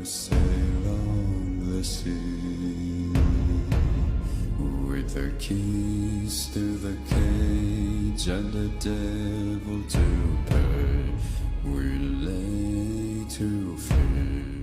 sail on the sea. With the keys to the cage and the devil to pay, we lay to fear.